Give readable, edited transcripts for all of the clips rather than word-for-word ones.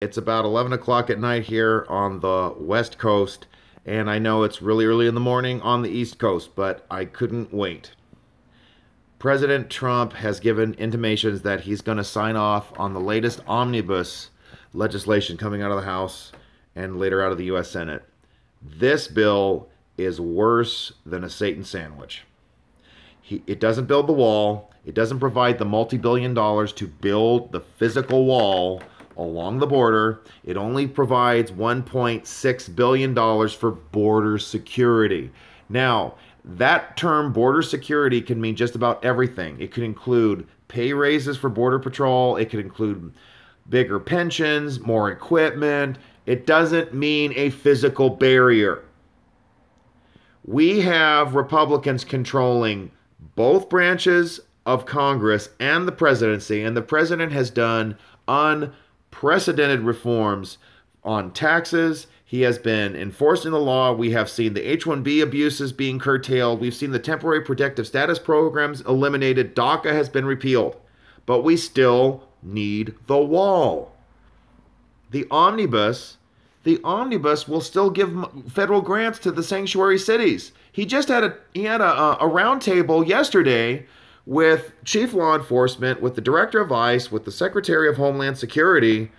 It's about 11 o'clock at night here on the West Coast, and I know it's really early in the morning on the East Coast, but I couldn't wait. President Trump has given intimations that he's going to sign off on the latest omnibus legislation coming out of the House and later out of the U.S. Senate. This bill is worse than a Satan sandwich. It doesn't build the wall. It doesn't provide the multi-billion dollars to build the physical wall along the border. It only provides $1.6 billion for border security. Now, that term border security can mean just about everything. It could include pay raises for Border Patrol. It could include bigger pensions, more equipment. It doesn't mean a physical barrier. We have Republicans controlling both branches of Congress and the presidency, and the president has done unprecedented reforms on taxes. He has been enforcing the law. We have seen the H-1B abuses being curtailed. We've seen the temporary protective status programs eliminated. DACA has been repealed. But we still need the wall. The omnibus will still give federal grants to the sanctuary cities. He had a roundtable yesterday with chief law enforcement, with the director of ICE, with the secretary of Homeland Security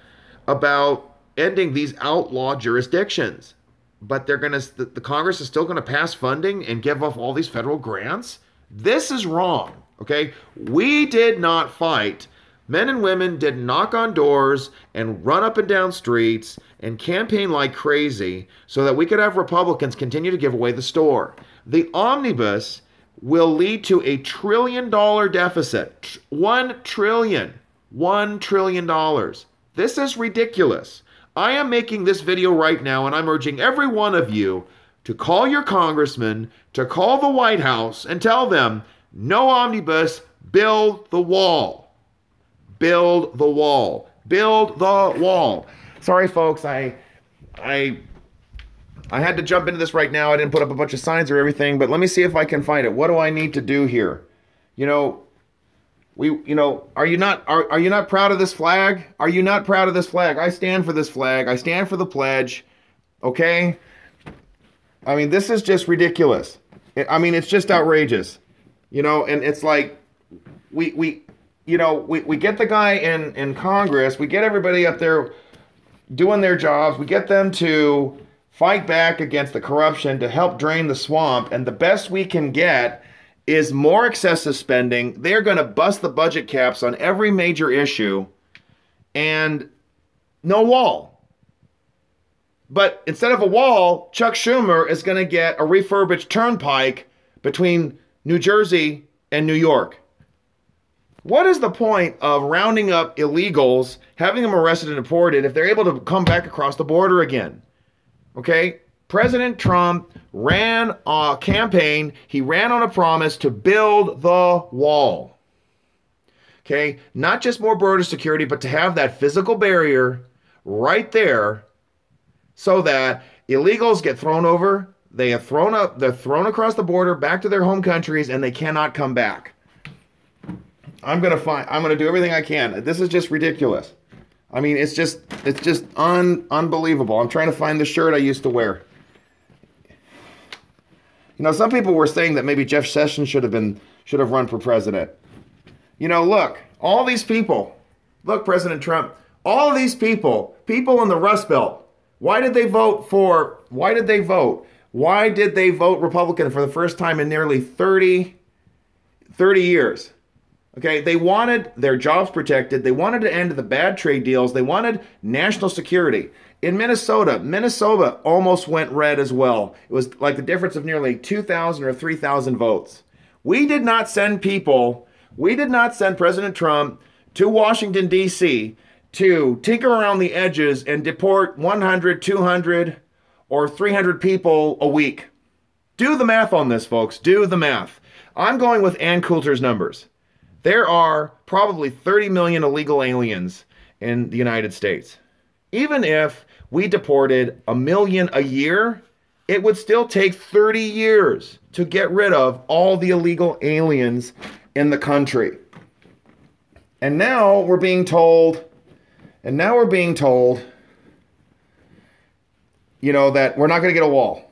about ending these outlaw jurisdictions. But the Congress is still going to pass funding and give off all these federal grants. This is wrong. Okay, we did not fight. Men and women did knock on doors and run up and down streets and campaign like crazy so that we could have Republicans continue to give away the store. The omnibus will lead to a $1 trillion deficit. $1 trillion. $1 trillion. This is ridiculous. I am making this video right now, and I'm urging every one of you to call your congressman, to call the White House, and tell them, no omnibus, build the wall. Build the wall. Build the wall. Sorry, folks, I had to jump into this right now. I didn't put up a bunch of signs or everything, but let me see if I can find it. What do I need to do here? Are you not proud of this flag? Are you not proud of this flag? I stand for this flag. I stand for the pledge. Okay? I mean, this is just ridiculous. It's just outrageous. And it's like we get the guy in Congress, we get everybody up there doing their jobs, we get them to fight back against the corruption, to help drain the swamp, and the best we can get is more excessive spending. They're going to bust the budget caps on every major issue, and no wall. But instead of a wall, Chuck Schumer is going to get a refurbished turnpike between New Jersey and New York. What is the point of rounding up illegals, having them arrested and deported if they're able to come back across the border again? Okay? President Trump ran a campaign. He ran on a promise to build the wall. Okay? Not just more border security, but to have that physical barrier right there so that illegals get thrown over, they're thrown across the border back to their home countries, and they cannot come back. I'm going to do everything I can. This is just ridiculous. I mean, it's just unbelievable. I'm trying to find the shirt I used to wear. Some people were saying that maybe Jeff Sessions should have run for president. Look, all these people, look, President Trump, all of these people in the Rust Belt, why did they vote Republican for the first time in nearly 30 years? Okay, they wanted their jobs protected. They wanted to end the bad trade deals. They wanted national security. In Minnesota almost went red as well. It was like the difference of nearly 2,000 or 3,000 votes. We did not send President Trump to Washington, D.C. to tinker around the edges and deport 100, 200, or 300 people a week. Do the math on this, folks. Do the math. I'm going with Ann Coulter's numbers. There are probably 30 million illegal aliens in the United States. Even if we deported 1 million a year, it would still take 30 years to get rid of all the illegal aliens in the country. And now we're being told And now we're being told, you know, that we're not going to get a wall.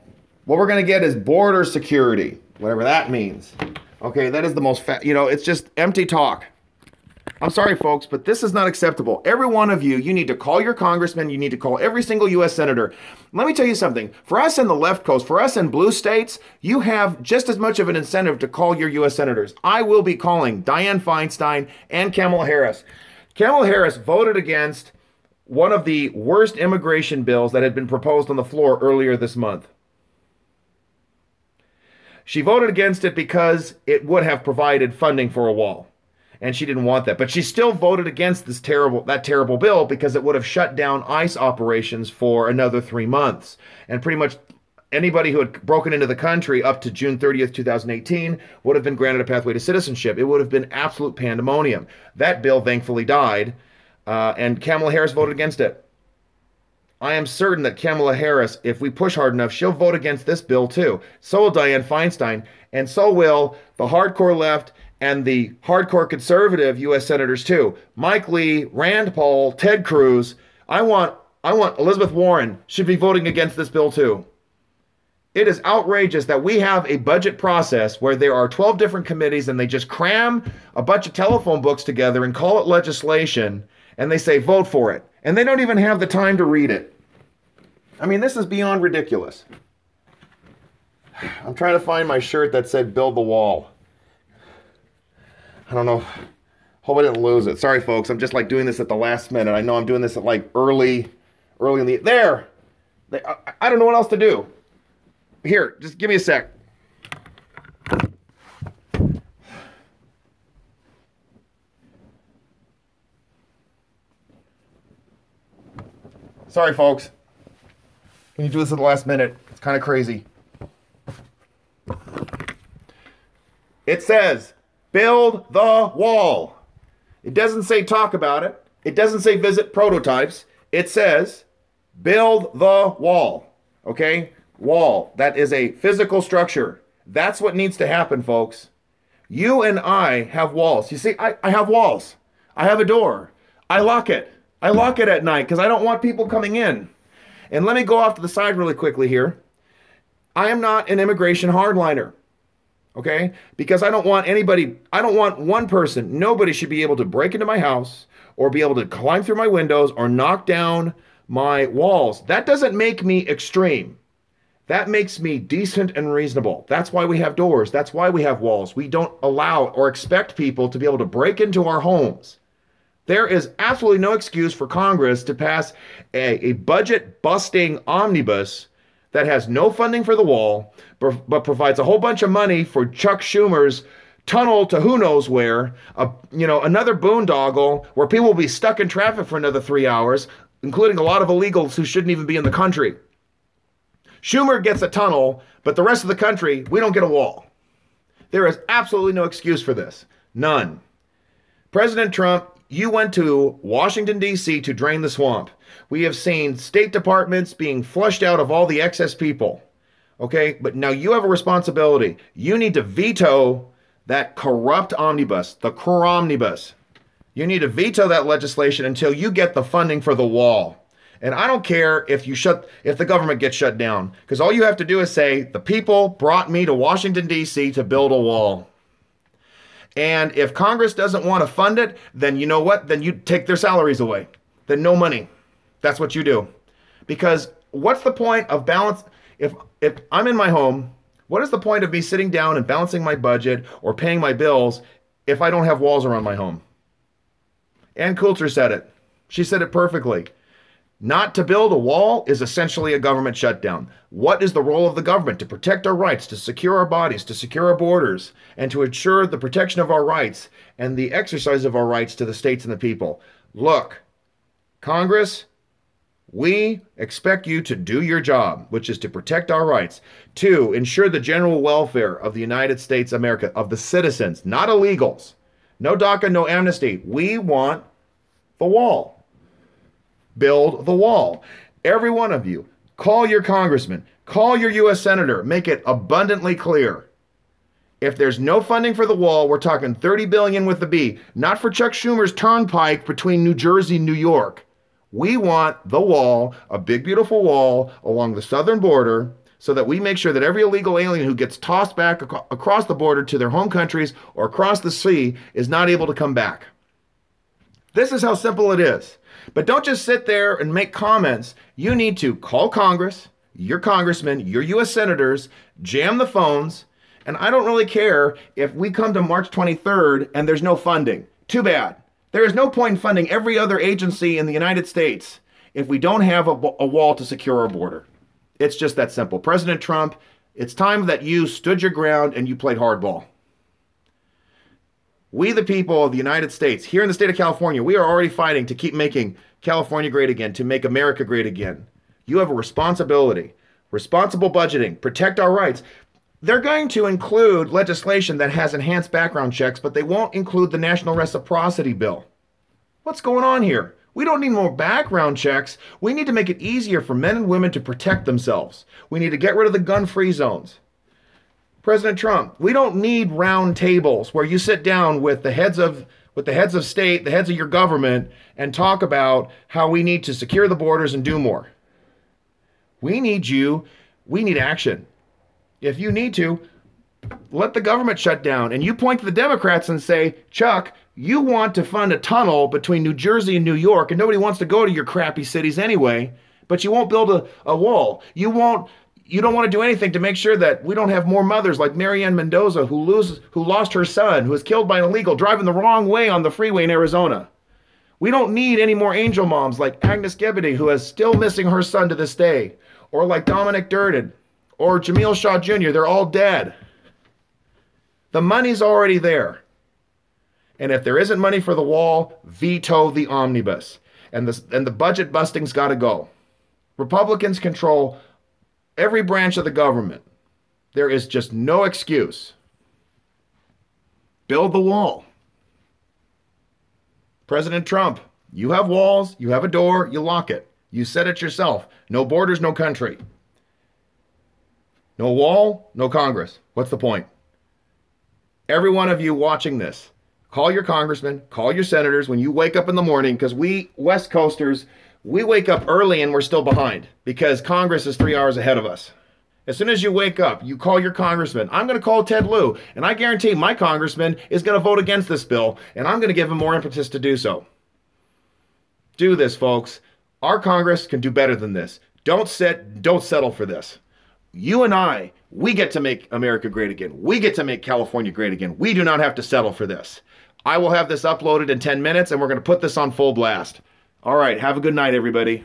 What we're going to get is border security, whatever that means. Okay, that is the most, you know, it's just empty talk. I'm sorry, folks, but this is not acceptable. Every one of you, you need to call your congressman. You need to call every single U.S. senator. Let me tell you something. For us in the left coast, for us in blue states, you have just as much of an incentive to call your U.S. senators. I will be calling Dianne Feinstein and Kamala Harris. Kamala Harris voted against one of the worst immigration bills that had been proposed on the floor earlier this month. She voted against it because it would have provided funding for a wall. And she didn't want that. But she still voted against that terrible bill because it would have shut down ICE operations for another 3 months. And pretty much anybody who had broken into the country up to June 30th, 2018 would have been granted a pathway to citizenship. It would have been absolute pandemonium. That bill thankfully died, and Kamala Harris voted against it. I am certain that Kamala Harris, if we push hard enough, she'll vote against this bill too. So will Dianne Feinstein, and so will the hardcore left and the hardcore conservative U.S. senators too. Mike Lee, Rand Paul, Ted Cruz. I want Elizabeth Warren should be voting against this bill too. It is outrageous that we have a budget process where there are 12 different committees and they just cram a bunch of telephone books together and call it legislation, and they say vote for it. And they don't even have the time to read it. I mean, this is beyond ridiculous. I'm trying to find my shirt that said build the wall. I don't know. Hope I didn't lose it. Sorry, folks. I'm just like doing this at the last minute. I know I'm doing this at like early in the... There! I don't know what else to do. Here, just give me a sec. Sorry, folks. When you do this at the last minute, it's kind of crazy. It says, build the wall. It doesn't say talk about it. It doesn't say visit prototypes. It says, build the wall. Okay? Wall. That is a physical structure. That's what needs to happen, folks. You and I have walls. You see, I have walls. I have a door. I lock it. I lock it at night because I don't want people coming in. And let me go off to the side really quickly here. I am not an immigration hardliner. Okay? Because I don't want anybody, I don't want one person, nobody should be able to break into my house or be able to climb through my windows or knock down my walls. That doesn't make me extreme. That makes me decent and reasonable. That's why we have doors. That's why we have walls. We don't allow or expect people to be able to break into our homes. There is absolutely no excuse for Congress to pass a budget-busting omnibus that has no funding for the wall, but provides a whole bunch of money for Chuck Schumer's tunnel to who knows where, another boondoggle where people will be stuck in traffic for another 3 hours, including a lot of illegals who shouldn't even be in the country. Schumer gets a tunnel, but the rest of the country, we don't get a wall. There is absolutely no excuse for this. None. President Trump, you went to Washington, D.C. to drain the swamp. We have seen state departments being flushed out of all the excess people. Okay, but now you have a responsibility. You need to veto that corrupt omnibus, the Cromnibus. You need to veto that legislation until you get the funding for the wall. And I don't care if the government gets shut down, because all you have to do is say, the people brought me to Washington, D.C. to build a wall. And if Congress doesn't want to fund it, then you know what? Then you take their salaries away. Then no money. That's what you do. Because what's the point of balance? If I'm in my home, what is the point of me sitting down and balancing my budget or paying my bills if I don't have walls around my home? Ann Coulter said it. She said it perfectly. Not to build a wall is essentially a government shutdown. What is the role of the government? To protect our rights, to secure our bodies, to secure our borders, and to ensure the protection of our rights and the exercise of our rights to the states and the people. Look, Congress, we expect you to do your job, which is to protect our rights, to ensure the general welfare of the United States of America, of the citizens, not illegals. No DACA, no amnesty. We want the wall. Build the wall. Every one of you, call your congressman, call your U.S. senator, make it abundantly clear. If there's no funding for the wall, we're talking $30 billion with a B, not for Chuck Schumer's turnpike between New Jersey and New York. We want the wall, a big, beautiful wall along the southern border, so that we make sure that every illegal alien who gets tossed back across the border to their home countries or across the sea is not able to come back. This is how simple it is. But don't just sit there and make comments. You need to call Congress, your congressmen, your U.S. senators, jam the phones, and I don't really care if we come to March 23rd and there's no funding. Too bad. There is no point in funding every other agency in the United States if we don't have a wall to secure our border. It's just that simple. President Trump, it's time that you stood your ground and you played hardball. We, the people of the United States, here in the state of California, we are already fighting to keep making California great again, to make America great again. You have a responsibility. Responsible budgeting. Protect our rights. They're going to include legislation that has enhanced background checks, but they won't include the National Reciprocity Bill. What's going on here? We don't need more background checks. We need to make it easier for men and women to protect themselves. We need to get rid of the gun-free zones. President Trump, we don't need round tables where you sit down with the heads of state, the heads of your government, and talk about how we need to secure the borders and do more. We need action. If you need to, let the government shut down. And you point to the Democrats and say, Chuck, you want to fund a tunnel between New Jersey and New York, and nobody wants to go to your crappy cities anyway, but you won't build a wall. You don't want to do anything to make sure that we don't have more mothers like Marianne Mendoza who lost her son, who was killed by an illegal driving the wrong way on the freeway in Arizona. We don't need any more angel moms like Agnes Gebede, who is still missing her son to this day, or like Dominic Durden, or Jamil Shaw Jr. They're all dead. The money's already there. And if there isn't money for the wall, veto the omnibus. And the budget busting's got to go. Republicans control every branch of the government. There is just no excuse. Build the wall. President Trump, you have walls, you have a door, you lock it. You said it yourself. No borders, no country. No wall, no Congress. What's the point? Every one of you watching this, call your congressmen, call your senators when you wake up in the morning, because we West Coasters, we wake up early and we're still behind because Congress is 3 hours ahead of us. As soon as you wake up, you call your congressman. I'm going to call Ted Lieu, and I guarantee my congressman is going to vote against this bill, and I'm going to give him more impetus to do so. Do this, folks. Our Congress can do better than this. Don't settle for this. You and I, we get to make America great again. We get to make California great again. We do not have to settle for this. I will have this uploaded in 10 minutes, and we're going to put this on full blast. All right, have a good night, everybody.